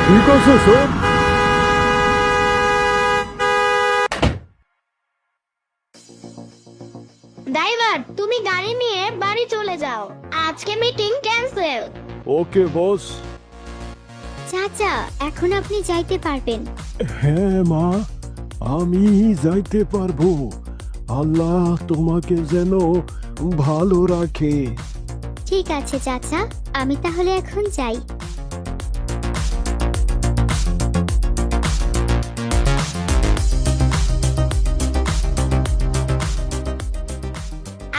ঠিক আছে sir. Driver, তুমি গাড়ি নিয়ে বাড়ি চলে যাও, আজকে মিটিং ক্যান্সেল। ওকে বস। চাচা, এখন আপনি যাইতে পারবেন। হ্যাঁ মা, আমি যাইতে পারবো। আল্লাহ তোমাকে যেন ভালো রাখে। ঠিক আছে চাচা, আমি তাহলে এখন যাই।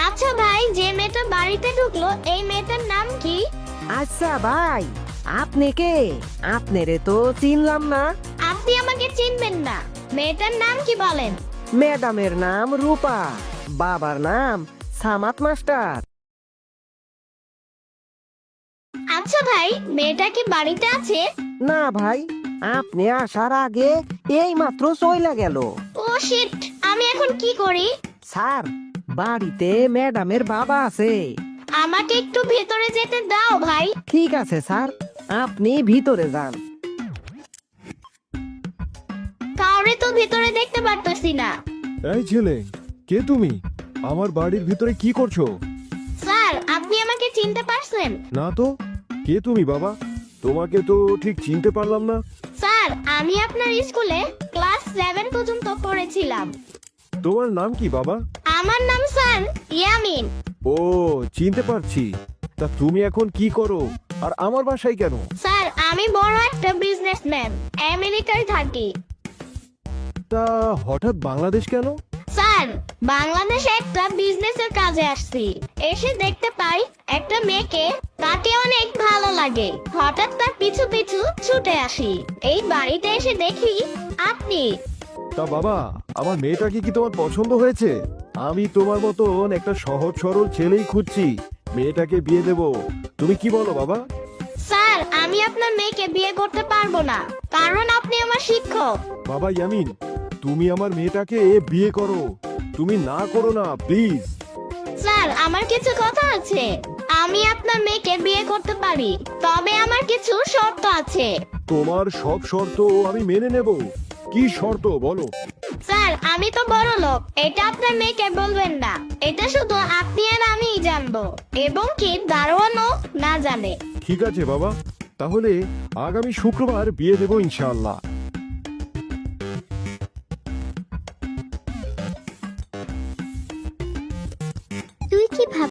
আচ্ছা ভাই, যে মেয়েটা বাড়িতে ঢুকলো এই মেয়েটার নাম কি? আচ্ছা ভাই, আপনি কে? আপনারে তো চিনলাম না। আপনি আমাকে চিনবেন না, মেয়েটার নাম কি বলেন? ম্যাডামের নাম রূপা, বাবার নাম সামাত মাস্টার। আচ্ছা ভাই, মেয়েটা কি বাড়িতে আছে? না ভাই, আপনি আসার আগে এই মাত্র চইলা গেল। ও শিট, আমি এখন কি করি? স্যার, বাড়িতে ম্যাডামের বাবা আছে। আমাকে একটু ভেতরে যেতে দাও ভাই। ঠিক আছে স্যার, আপনি ভিতরে যান। কাউরে তো ভেতরে দেখতে পারতেছি না। এই ছেলে, কে তুমি? আমার বাড়ির ভিতরে কি করছো? স্যার, আপনি আমাকে চিনতে পারছেন? না তো, কে তুমি বাবা? তোমাকে তো ঠিক চিনতে পারলাম না। স্যার, আমি আপনার স্কুলে ক্লাস 7 পর্যন্ত পড়েছিলাম। তোমার নাম কি বাবা? আমার নাম স্যার ইয়ামিন। ও, চিনতে পারছি। তা তুমি এখন কি করো আর আমার বাসায় কেন? স্যার, আমি বড় একটা বিজনেসম্যান, আমেরিকায় থাকি। তা হঠাৎ বাংলাদেশ কেন? স্যার, বাংলাদেশে একটা বিজনেসের কাজে আসছি, এসে দেখতে পাই একটা মেয়েকে, তাকে অনেক ভালো লাগে। হঠাৎ তার পিছু পিছু ছুটে আসি, এই বাড়িতে এসে দেখি আপনি। তা বাবা, আমার মেয়েটাকে কি তোমার পছন্দ হয়েছে? আমি তোমার মতন একটা সহজ সরল ছেলেই খুঁজছি, মেয়েটাকে বিয়ে দেব। তুমি কি বলো বাবা? স্যার, আমি আপনার মেয়েকে বিয়ে করতে পারবো না, কারণ আপনি আমার শিক্ষক। বাবা ইয়ামিন, তুমি আমার মেয়েটাকে বিয়ে করো। তুমি না করো না প্লিজ। স্যার, আমার কিছু কথা আছে, আমি আপনার মেয়েকে বিয়ে করতে পারি, তবে আমার কিছু শর্ত আছে। তোমার সব শর্ত আমি মেনে নেব। কি শর্ত বলো? স্যার, আমি তো বড় লোক, এটা আপনার মেয়েকে বলবেন না, এটা শুধু আপনি আর আমিই জানবো, এবং কি দারোয়ানও না জানে। ঠিক আছে বাবা, তাহলে আগামী শুক্রবার বিয়ে দেবো ইনশাআল্লাহ।